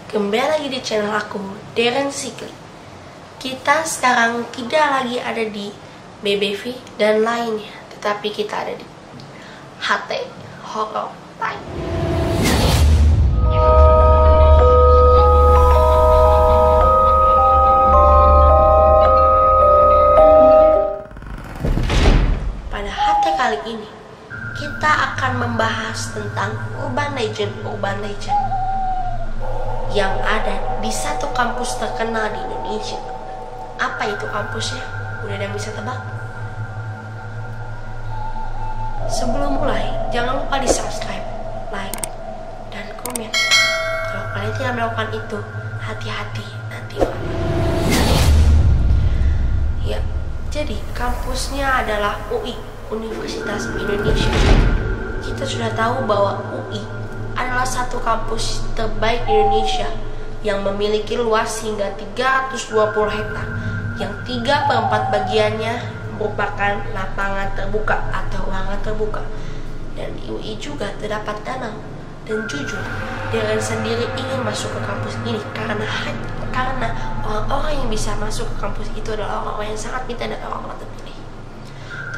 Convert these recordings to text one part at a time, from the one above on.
Kembali lagi di channel aku, Darren Sikli. Kita sekarang tidak lagi ada di BBV dan lainnya, tetapi kita ada di HT Horror Time. Pada HT kali ini, kita akan membahas tentang urban legend yang ada di satu kampus terkenal di Indonesia. Apa itu kampusnya? Udah ada yang bisa tebak? Sebelum mulai, jangan lupa di subscribe, like, dan komen. Kalau kalian tidak melakukan itu, hati-hati nanti malam. Ya, jadi kampusnya adalah UI, Universitas Indonesia. Kita sudah tahu bahwa UI adalah satu kampus terbaik di Indonesia yang memiliki luas hingga 320 hektar, yang 3/4 bagiannya merupakan lapangan terbuka atau ruangan terbuka. Dan di UI juga terdapat danau. Dan jujur, Darren sendiri ingin masuk ke kampus ini karena orang-orang yang bisa masuk ke kampus itu adalah orang-orang yang sangat pintar dan orang-orang terpilih.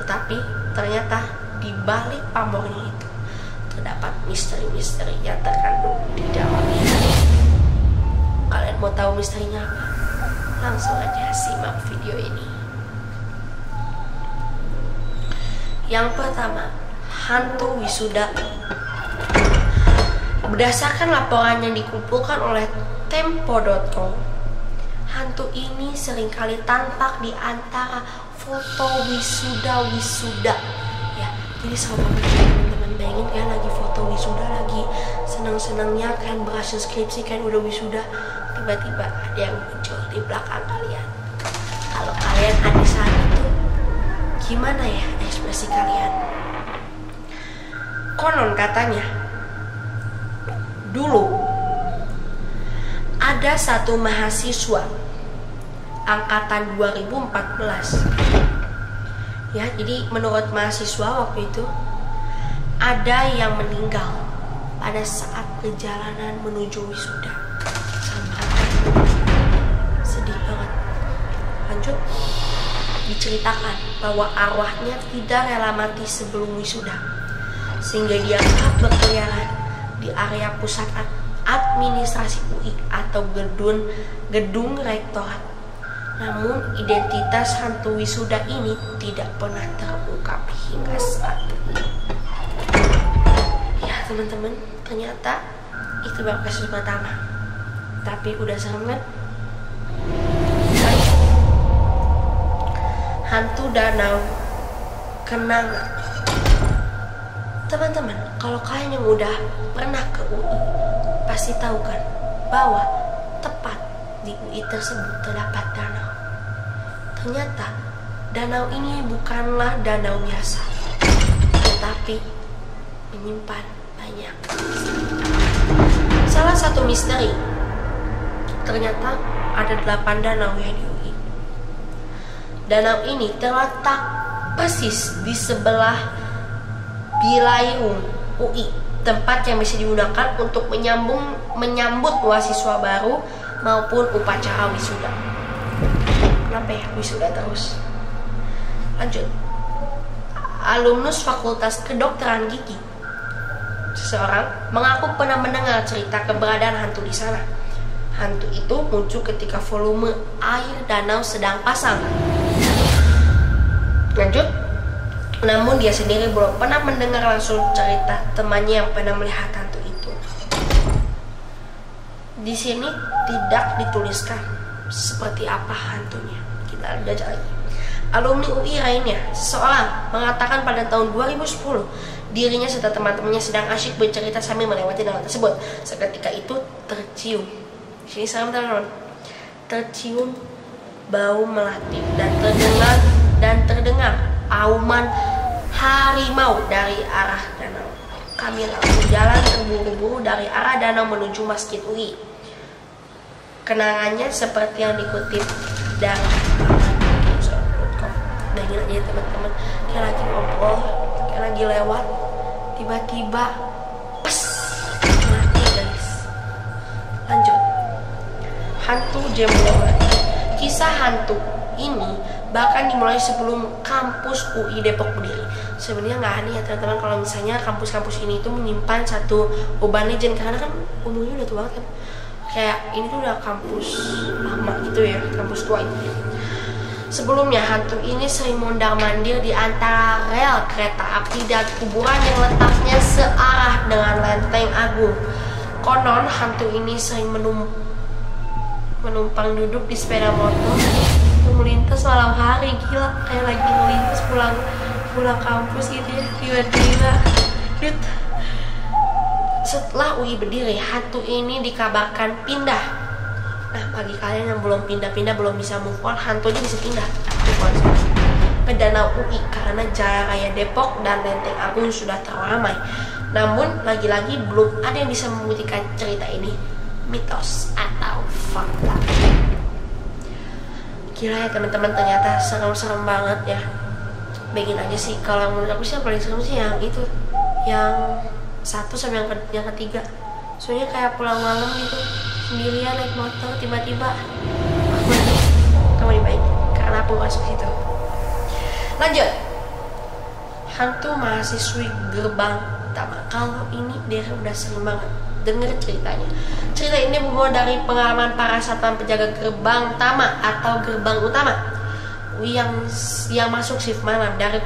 Tetapi ternyata di balik pamornya itu terdapat misteri-misteri yang terkandung di dalamnya. Kalian mau tahu misterinya apa? Langsung aja simak video ini. Yang pertama, hantu wisuda. Berdasarkan laporan yang dikumpulkan oleh Tempo.com, hantu ini seringkali tampak di antara foto wisuda. Ya, jadi sama teman-teman bayangin kan lagi foto wisuda, lagi senang-senangnya kan berhasil skripsi kan udah wisuda, tiba-tiba ada yang muncul di belakang kalian. Kalau kalian ada di saat itu, gimana ya ekspresi kalian? Konon katanya, dulu ada satu mahasiswa angkatan 2014. Ya, jadi menurut mahasiswa waktu itu ada yang meninggal pada saat perjalanan menuju wisuda. Sedih banget. Lanjut, diceritakan bahwa arwahnya tidak rela mati sebelum wisuda, sehingga dia kerap berkeliaran di area pusat administrasi UI atau gedung rektorat. Namun identitas hantu wisuda ini tidak pernah terungkap hingga saat ini. Ya teman-teman, ternyata itu baru kasus pertama. Tapi udah serem kan? Hantu danau kenangan. Teman-teman, kalau kalian yang udah pernah ke UI, pasti tahu kan bahwa tepat di UI tersebut terdapat danau. Ternyata danau ini bukanlah danau biasa, tetapi menyimpan banyak misteri. Salah satu misteri, ternyata ada 8 danau yang di UI. Danau ini terletak persis di sebelah Bilayung UI, tempat yang bisa digunakan untuk menyambut mahasiswa baru maupun upacara wisuda. Kenapa ya wisuda terus? Lanjut. Alumnus Fakultas Kedokteran Gigi, seseorang mengaku pernah mendengar cerita keberadaan hantu di sana. Hantu itu muncul ketika volume air danau sedang pasang. Lanjut. Namun dia sendiri belum pernah mendengar langsung cerita temannya yang pernah melihat hantu itu. Di sini tidak dituliskan seperti apa hantunya. Kita baca lagi. Alumni UI lainnya, seseorang mengatakan pada tahun 2010 dirinya serta teman-temannya sedang asyik bercerita sambil melewati danau tersebut. Seketika itu tercium, sini sama teman-teman, tercium bau melati dan terdengar auman harimau dari arah danau. Kami langsung jalan terburu-buru dari arah danau menuju Masjid UI. Kenangannya seperti yang dikutip dari laman.com. Bayangin aja teman-teman, kayak lagi ngobrol, kayak lagi lewat, tiba-tiba pes, mati guys. Lanjut. hantu Jember. Kisah hantu ini bahkan dimulai sebelum kampus UI Depok berdiri. Sebenarnya nggak aneh ya teman-teman kalau misalnya kampus-kampus ini tuh menyimpan satu urban legend, karena kan umurnya udah tua banget kan. Kayak ini tuh udah kampus lama gitu ya, kampus tua ini. Sebelumnya hantu ini sering mondar-mandir di antara rel kereta api dan kuburan yang letaknya searah dengan Lenteng Agung. Konon hantu ini sering menumpang duduk di sepeda motor melintas malam hari. Gila, kayak lagi melintas pulang kampus gitu ya, tiba-tiba setelah UI berdiri, hantu ini dikabarkan pindah. Nah, bagi kalian yang belum pindah-pindah, belum bisa move on, hantunya bisa pindah ke Danau UI karena Jalan Raya Depok dan Lenteng Agung sudah terlalu ramai. Namun lagi-lagi belum ada yang bisa membuktikan cerita ini mitos atau fakta. Gila ya teman-teman, ternyata serem-serem banget ya. Bayangin aja sih, kalau menurut aku sih yang paling serem sih yang itu, yang 1 sampai yang ketiga. Soalnya kayak pulang malam gitu, sendirian naik motor, tiba-tiba kamu dibaik karena aku masuk situ. Lanjut, hantu mahasiswi gerbang utama. Kalau ini dia udah sering banget denger ceritanya. Cerita ini bermula dari pengalaman para satpam penjaga gerbang utama atau gerbang utama yang masuk shift malam. Dari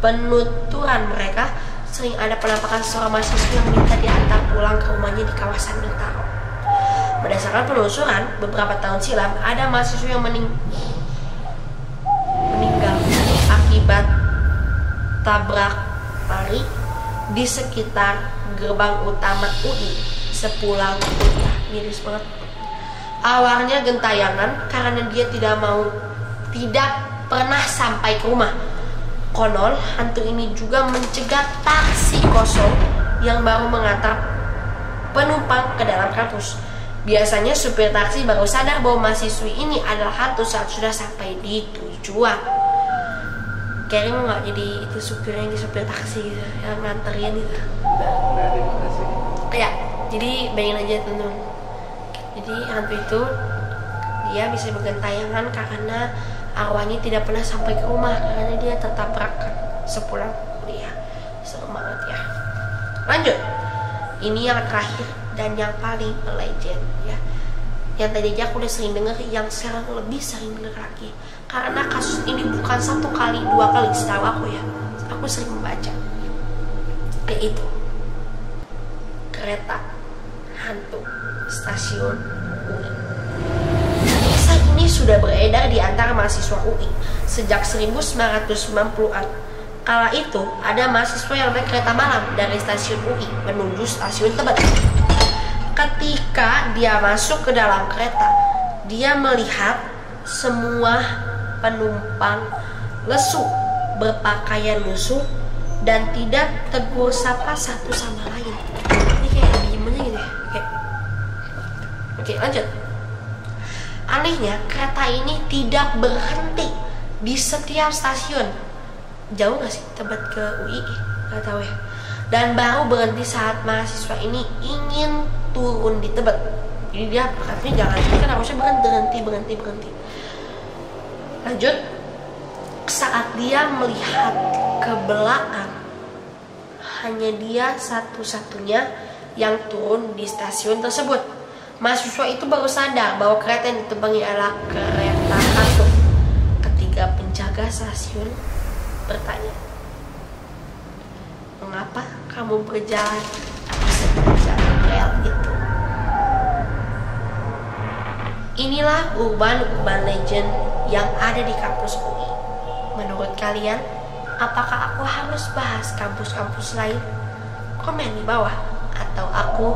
penuturan mereka, sering ada penampakan seorang mahasiswa yang minta diantar pulang ke rumahnya di kawasan Bintaro. Berdasarkan penelusuran, beberapa tahun silam ada mahasiswa yang meninggal akibat tabrak lari di sekitar gerbang utama UI sepulang kuliah. Miris banget. Awalnya gentayangan karena dia tidak pernah sampai ke rumah. Konon hantu ini juga mencegah taksi kosong yang baru mengantar penumpang ke dalam kampus. Biasanya supir taksi baru sadar bahwa mahasiswi ini adalah hantu saat sudah sampai di tujuan. Kayaknya mau nggak jadi itu supirnya, di supir taksi gitu, yang nganterin gitu. Ya, jadi bayangin aja teman-teman. Jadi hantu itu dia bisa bergentayangan karena arwahnya tidak pernah sampai ke rumah karena dia tertabrakan sepulang kuliah. Serem banget ya. Lanjut, ini yang terakhir dan yang paling legend ya. Yang tadi aja aku udah sering dengar, yang sekarang lebih sering dengar lagi karena kasus ini bukan 1 kali 2 kali setahu aku ya. Aku sering membaca, yaitu kereta hantu stasiun UI. Kisah ini sudah beredar di antara mahasiswa UI sejak 1990-an. Kala itu ada mahasiswa yang naik kereta malam dari stasiun UI menuju stasiun Tebet. Ketika dia masuk ke dalam kereta, dia melihat semua penumpang lesu, berpakaian lusuh, dan tidak tegur sapa satu sama lain. Ini kayak diem aja gitu ya. Oke, lanjut. Anehnya, kereta ini tidak berhenti di setiap stasiun. Jauh gak sih Tebet ke UI? Gak tahu ya. Dan baru berhenti saat mahasiswa ini ingin turun di Tebet. Jadi dia katanya jangan, kan harusnya berhenti. Lanjut, saat dia melihat ke belakang, hanya dia satu-satunya yang turun di stasiun tersebut. Mahasiswa itu baru sadar bahwa kereta yang ditumpangi adalah kereta hantu ketika penjaga stasiun bertanya, "Mengapa kamu berjalan di sepanjang rel itu?" Inilah urban legend yang ada di kampus UI. Menurut kalian, apakah aku harus bahas kampus-kampus lain? Komen di bawah, atau aku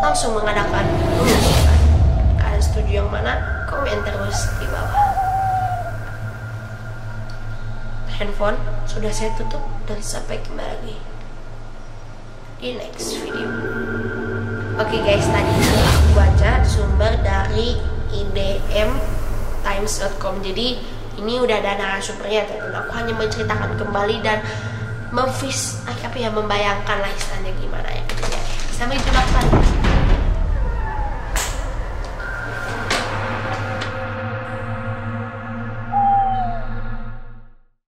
langsung mengadakan penelusuran. Kalian setuju yang mana? Komen terus di bawah. Handphone sudah saya tutup dan sampai kembali lagi di next video. Oke guys, tadi aku baca sumber dari idmtimes.com. Jadi ini udah ada narasumbernya, dan aku hanya menceritakan kembali dan membayangkan lah istilahnya gimana ya. Sampai jumpa kembali.